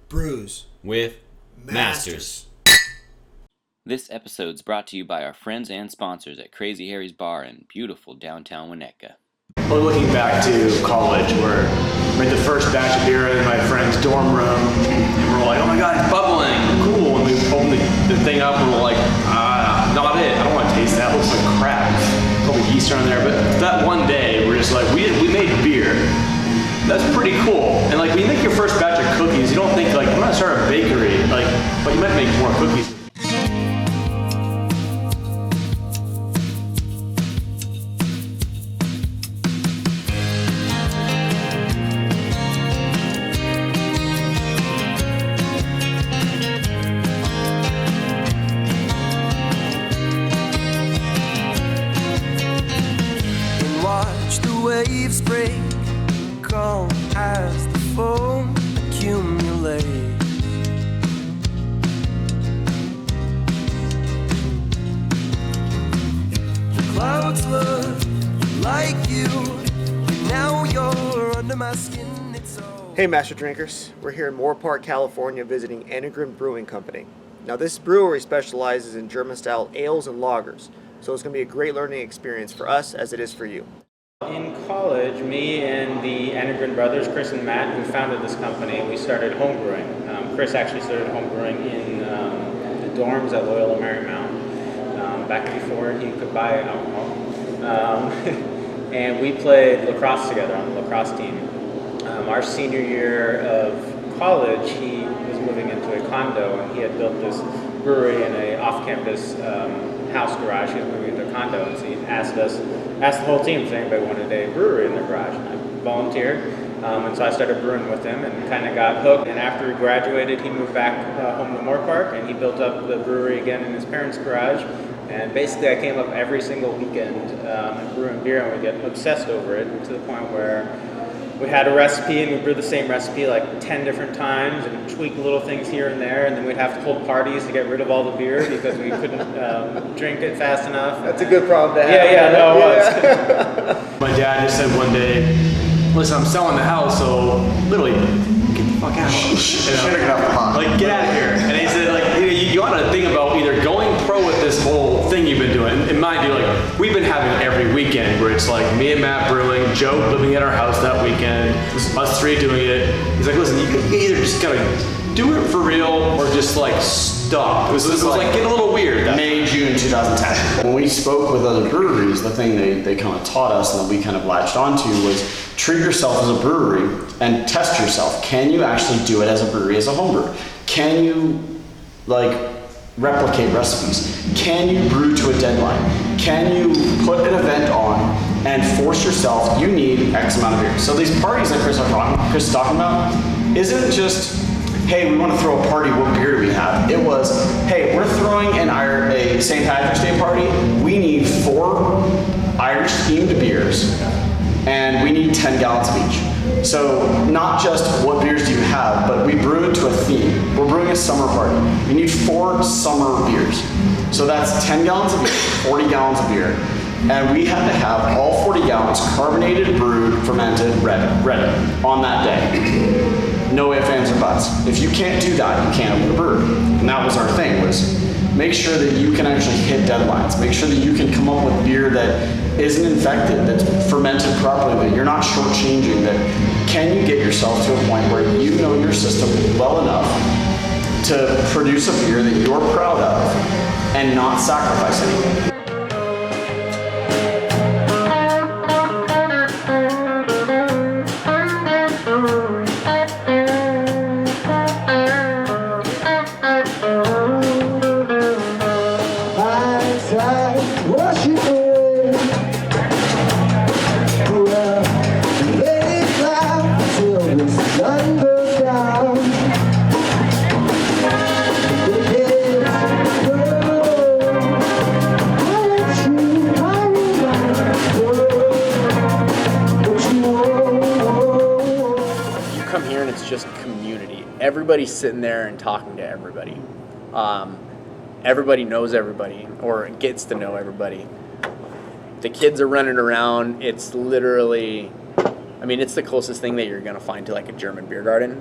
Brews with Masters. This episode's brought to you by our friends and sponsors at Crazy Harry's Bar in beautiful downtown Winnetka. We're looking back to college where we made the first batch of beer in my friend's dorm room, and we're like, oh my god, it's bubbling, cool. And we opened the thing up and we're like, not it. I don't want to taste that. It looks like crap. Probably yeast around there. But that one day, we're just like, we made beer. That's pretty cool. And like when you make your first batch of cookies, you don't think like, I'm gonna start a bakery, like, but you might make more cookies. And watch the waves break, calm as the foam accumulates. The clouds look like you, and now you're under my skin. It's so Hey Master Drinkers, we're here in Moorpark, California visiting Enegren Brewing Company. Now this brewery specializes in German-style ales and lagers, so it's going to be a great learning experience for us as it is for you. In college, me and the Enegren brothers, Chris and Matt, who founded this company, we started homebrewing. Chris actually started homebrewing in the dorms at Loyola Marymount back before he could buy alcohol. And we played lacrosse together on the lacrosse team. Our senior year of college, he was moving into a condo, and he had built this brewery in an off-campus house garage. He was moving into a condo, and so he asked the whole team if anybody wanted a brewery in their garage. And I volunteered, and so I started brewing with him and kind of got hooked. And after he graduated, he moved back home to Moorpark, and he built up the brewery again in his parents' garage. And basically, I came up every single weekend brewing beer, and we get obsessed over it to the point where we had a recipe, and we'd brew the same recipe like 10 different times and tweak little things here and there, and then we'd have to hold parties to get rid of all the beer because we couldn't drink it fast enough. That's a good problem to have. It was. My dad just said one day, listen, I'm selling the house, so literally, get the fuck out. Like, get out of here. And he said, like, you ought to think about either going pro with this whole thing you've been doing. And mind you, like, we've been having every weekend where it's like me and Matt brewing, Joe living at our house that weekend, us three doing it. He's like, listen, you could either just gotta do it for real or just like stop. It was like getting a little weird. May, June 2010. When we spoke with other breweries, the thing they kind of taught us and that we kind of latched onto was treat yourself as a brewery and test yourself. Can you actually do it as a brewery, as a home brewer? Can you like replicate recipes? Can you brew to a deadline? Can you put an event on and force yourself, you need X amount of beer? So these parties that Chris is talking about isn't just, hey, we want to throw a party, what beer do we have? It was, hey, we're throwing a St. Patrick's Day party. We need 4 Irish themed beers and we need 10 gallons of each. So not just what beers do you have, but we brew it to a theme. We're brewing a summer party. We need 4 summer beers. So that's 10 gallons of beer, 40 gallons of beer. And we had to have all 40 gallons carbonated, brewed, fermented, ready on that day. No ifs, ands, or buts. If you can't do that, you can't open a brewery. And that was our thing, was make sure that you can actually hit deadlines. Make sure that you can come up with beer that isn't infected, that's fermented properly, that you're not shortchanging, that can you get yourself to a point where you know your system well enough to produce a beer that you're proud of and not sacrifice anything. Just community. Everybody's sitting there and talking to everybody. Everybody knows everybody or gets to know everybody. The kids are running around. It's literally, I mean, it's the closest thing that you're going to find to like a German beer garden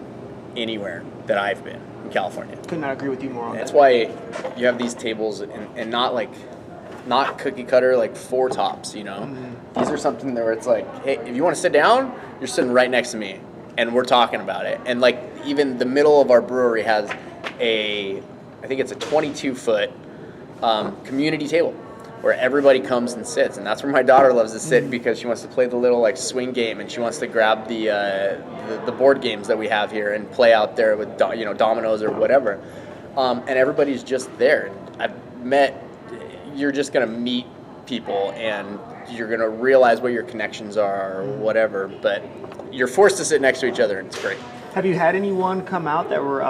anywhere that I've been in California. Could not agree with you more on That's that. why you have these tables and not cookie cutter, like 4 tops, you know? Mm-hmm. These are something where it's like, hey, if you want to sit down, you're sitting right next to me and we're talking about it. And like even the middle of our brewery has I think it's a 22-foot community table where everybody comes and sits. And that's where my daughter loves to sit because she wants to play the little like swing game and she wants to grab the board games that we have here and play out there with dominoes or whatever. And everybody's just there. You're just going to meet people and you're going to realize what your connections are or whatever, but you're forced to sit next to each other and it's great. Have you had anyone come out that were,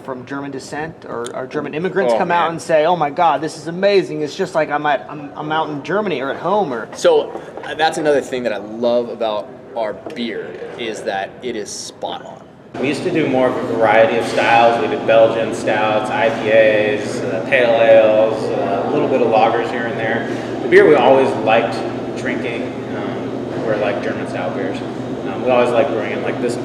from German descent or German immigrants Oh, come out man. and say, "Oh my God, this is amazing! It's just like I'm out in Germany or at home." Or So that's another thing that I love about our beer is that it is spot on. We used to do more of a variety of styles. We did Belgian stouts, IPAs, pale ales, a little bit of lagers here and there. The beer we always liked drinking were like German style beers. We always liked brewing it. Like this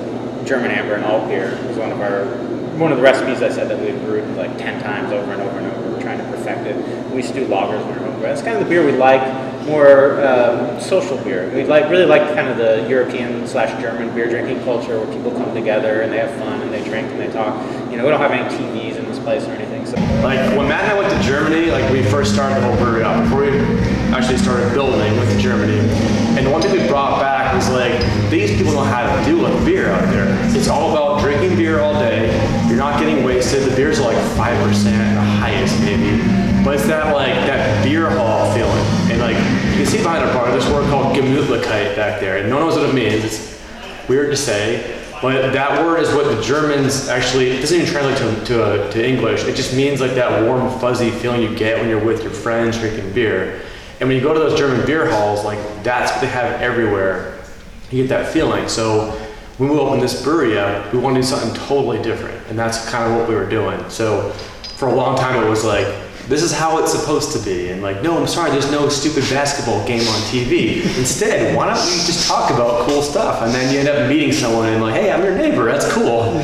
German amber and alt beer was one of the recipes I said that we brewed like 10 times over and over and over. We're trying to perfect it. We used to do lagers in our home. That's kind of the beer we like. More social beer. We really like kind of the European/German beer drinking culture where people come together and they have fun and they drink and they talk. We don't have any TVs in this place or anything. So Like when Matt and I went to Germany, like we first started the whole brewery up, before we actually started building, went to Germany. And the one thing we brought back was like, these people know how to do a beer out there. It's all about drinking beer all day. You're not getting wasted. The beers are like 5% the highest maybe. But it's that beer hall feeling. And like, you can see behind our bar, there's a word called Gemütlichkeit back there. And no one knows what it means. It's weird to say. But that word is what the Germans actually, it doesn't even translate to English. It just means like that warm, fuzzy feeling you get when you're with your friends drinking beer. And when you go to those German beer halls, like that's what they have everywhere. You get that feeling. So when we opened this brewery up, we wanted to do something totally different. And that's kind of what we were doing. So for a long time it was like, this is how it's supposed to be. And like, no, I'm sorry, there's no stupid basketball game on TV. Instead, why don't we just talk about cool stuff? And then you end up meeting someone and like, hey, I'm your neighbor, that's cool.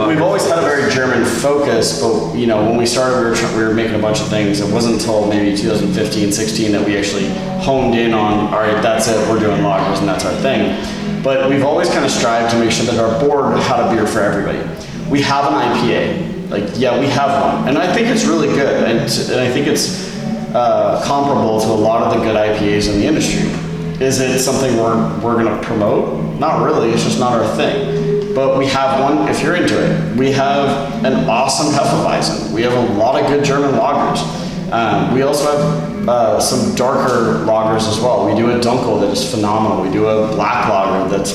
We've always had a very German focus, but when we started, we were making a bunch of things. It wasn't until maybe 2015, 16 that we actually honed in on, all right, that's it, we're doing lagers and that's our thing. But we've always kind of strived to make sure that our board had a beer for everybody. We have an IPA, we have one, and I think it's really good, and I think it's comparable to a lot of the good IPAs in the industry. Is it something we're going to promote? Not really, it's just not our thing. But we have one, if you're into it. We have an awesome Hefeweizen. We have a lot of good German lagers. We also have some darker lagers as well. We do a Dunkel that is phenomenal. We do a black lager that's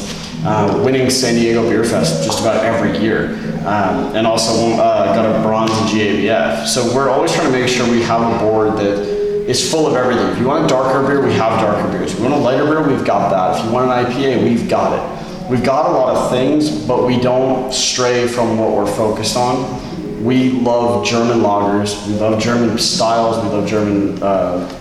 winning San Diego Beer Fest just about every year. And also got a bronze in GABF. So we're always trying to make sure we have a board that is full of everything. If you want a darker beer, we have darker beers. If you want a lighter beer, we've got that. If you want an IPA, we've got it. We've got a lot of things, but we don't stray from what we're focused on. We love German lagers, we love German styles, we love German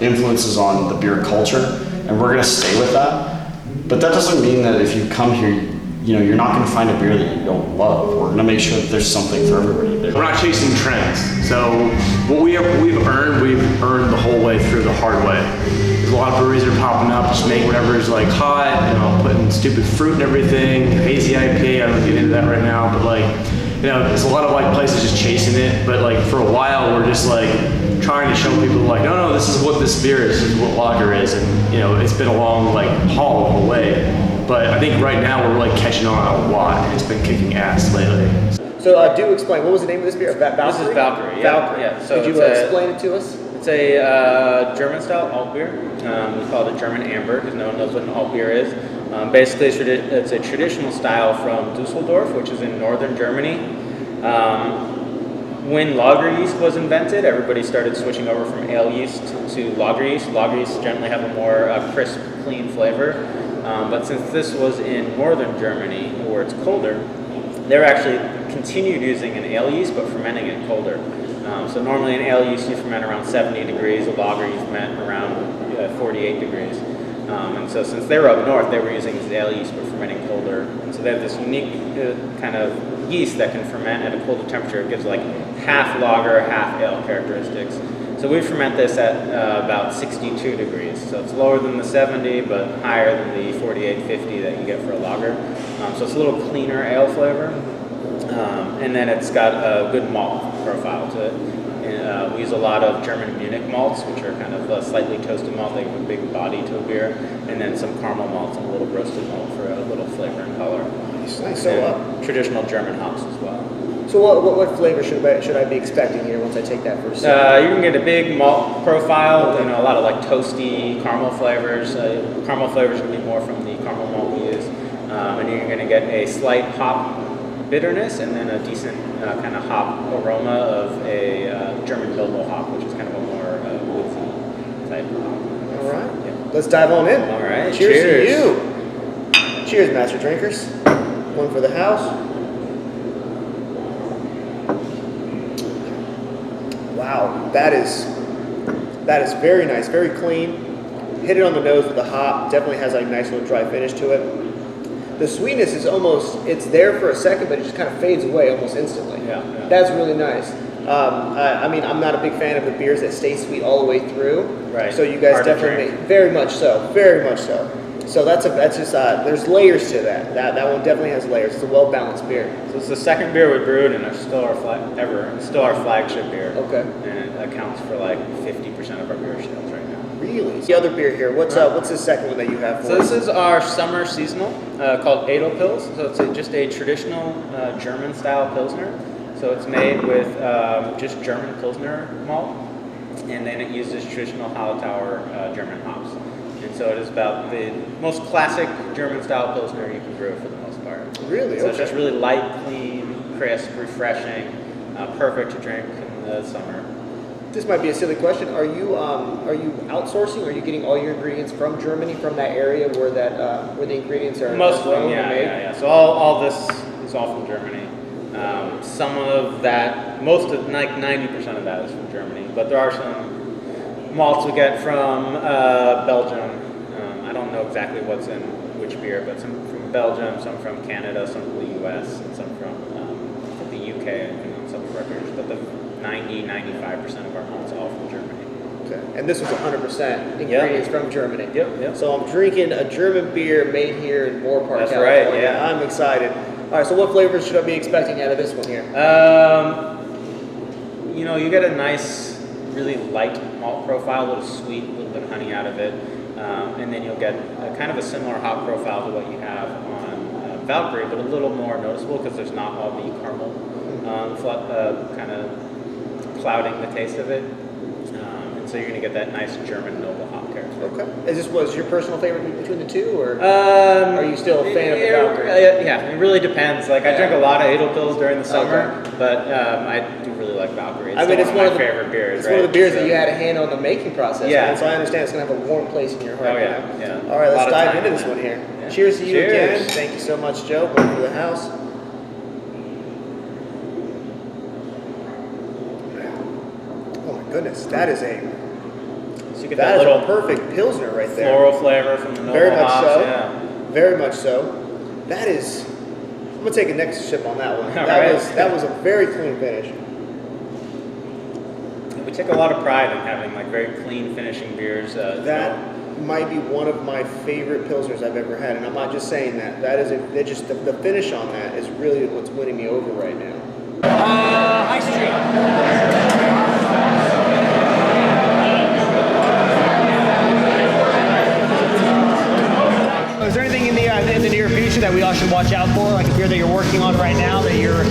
influences on the beer culture, and we're gonna stay with that. But that doesn't mean that if you come here, you're not gonna find a beer that you don't love. We're gonna make sure that there's something for everybody there. We're not chasing trends. So what we've earned the whole way through the hard way. There's a lot of breweries that are popping up, just make whatever's like hot, putting stupid fruit and everything, hazy IPA, I don't get into that right now, but there's a lot of places just chasing it, but for a while we're just trying to show people no, this is what this beer is, this is what lager is, and it's been a long haul the whole way. But I think right now we're catching on a lot, and it's been kicking ass lately. So do explain, what was the name of this beer? Valkyrie? This is Valkyrie. Valkyrie. Yeah. So could you explain it to us? It's a German style alt beer. We call it a German amber because no one knows what an alt beer is. Basically, it's a traditional style from Dusseldorf, which is in northern Germany. When lager yeast was invented, everybody started switching over from ale yeast to lager yeast. Lager yeast generally have a more crisp, clean flavor. But since this was in northern Germany, where it's colder, they're actually continued using an ale yeast, but fermenting it colder. So normally an ale used to ferment around 70 degrees, a lager used to ferment around 48 degrees. And so since they were up north, they were using this ale yeast but fermenting colder. And so they have this unique kind of yeast that can ferment at a colder temperature. It gives like half lager, half ale characteristics. So we ferment this at about 62 degrees. So it's lower than the 70, but higher than the 48, 50 that you get for a lager. So it's a little cleaner ale flavor. And then it's got a good malt profile to it. We use a lot of German Munich malts, which are kind of a slightly toasted malt. They give a big body to a beer. And then some caramel malts and a little roasted malt for a little flavor and color. Nice. And traditional German hops as well. So what flavor should I be expecting here once I take that first sip? You can get a big malt profile, a lot of like toasty caramel flavors. Caramel flavors are going to be more from the caramel malt we use. And you're going to get a slight hop bitterness and then a decent kind of hop aroma of a German Bilbo hop, which is kind of a more woodsy type hop. All right. Yeah. Let's dive on in. All right. Cheers to you. Cheers, master drinkers. One for the house. Wow, that is very nice, very clean. Hit it on the nose with the hop. Definitely has a nice little dry finish to it. The sweetness is it's there for a second, but it just kind of fades away almost instantly. Yeah. That's really nice. I mean, I'm not a big fan of the beers that stay sweet all the way through. Right. So you guys Hard to definitely, drink. very much so. So that's just there's layers to that. That one definitely has layers. It's a well balanced beer. So it's the second beer we brewed, and it's still our flagship beer. Okay. And it accounts for like 50% of our beer sales right now. Really? The other beer here. What's the second one that you have for So us? this is our summer seasonal called Edel Pils. So it's just a traditional German style Pilsner. So it's made with just German Pilsner malt, and then it uses traditional Hallertauer German hops. And so it is about the most classic German style Pilsner you can brew for the most part. Really? So it's just really light, clean, crisp, refreshing, perfect to drink in the summer. This might be a silly question. Are you outsourcing? Are you getting all your ingredients from Germany, from that area where the ingredients are Most of them, grown and made? yeah. So all this is all from Germany. Some of that, like 90% of that is from Germany, but there are some malts we get from Belgium. I don't know exactly what's in which beer, but some from Belgium, some from Canada, some from the US, and some from the UK and some of our beers. But the 90-95% of our malts are all from Germany. Okay. And this was 100% ingredients from Germany. Yep. So I'm drinking a German beer made here in Moorpark, That's California. right, yeah. I'm excited. All right, so what flavors should I be expecting out of this one here? You get a nice, really light malt profile, a little sweet, a little bit of honey out of it. And then you'll get kind of a similar hop profile to what you have on Valkyrie, but a little more noticeable because there's not all the caramel kind of clouding the taste of it. And so you're going to get that nice German noble hop character. Okay. Was your personal favorite between the two, or are you still a fan of the Valkyrie? Yeah, it really depends. Like I drink a lot of Edel Pils during the summer, but I do really like Valkyrie. It's one of my favorite beers. It's one of the beers that you had a hand on the making process. Yeah. Man, so I understand it's going to have a warm place in your heart. Oh yeah. All right, let's A lot of dive time into in this that. one here. Yeah. Cheers to you Cheers. again. Thank you so much, Joe. One for the house. Oh my goodness, that is a So you get that little perfect Pilsner right there. floral flavor from the noble Very much hops. so. Yeah. Very much so. That is. I'm gonna take a next sip on that one. All That right. was a very clean finish. We take a lot of pride in having like very clean finishing beers. That might be one of my favorite Pilsners I've ever had, and I'm not just saying that. That is the finish on that is really what's winning me over right now. High Street. Is there anything in the near future that we all should watch out for, like a beer that you're working on right now that you're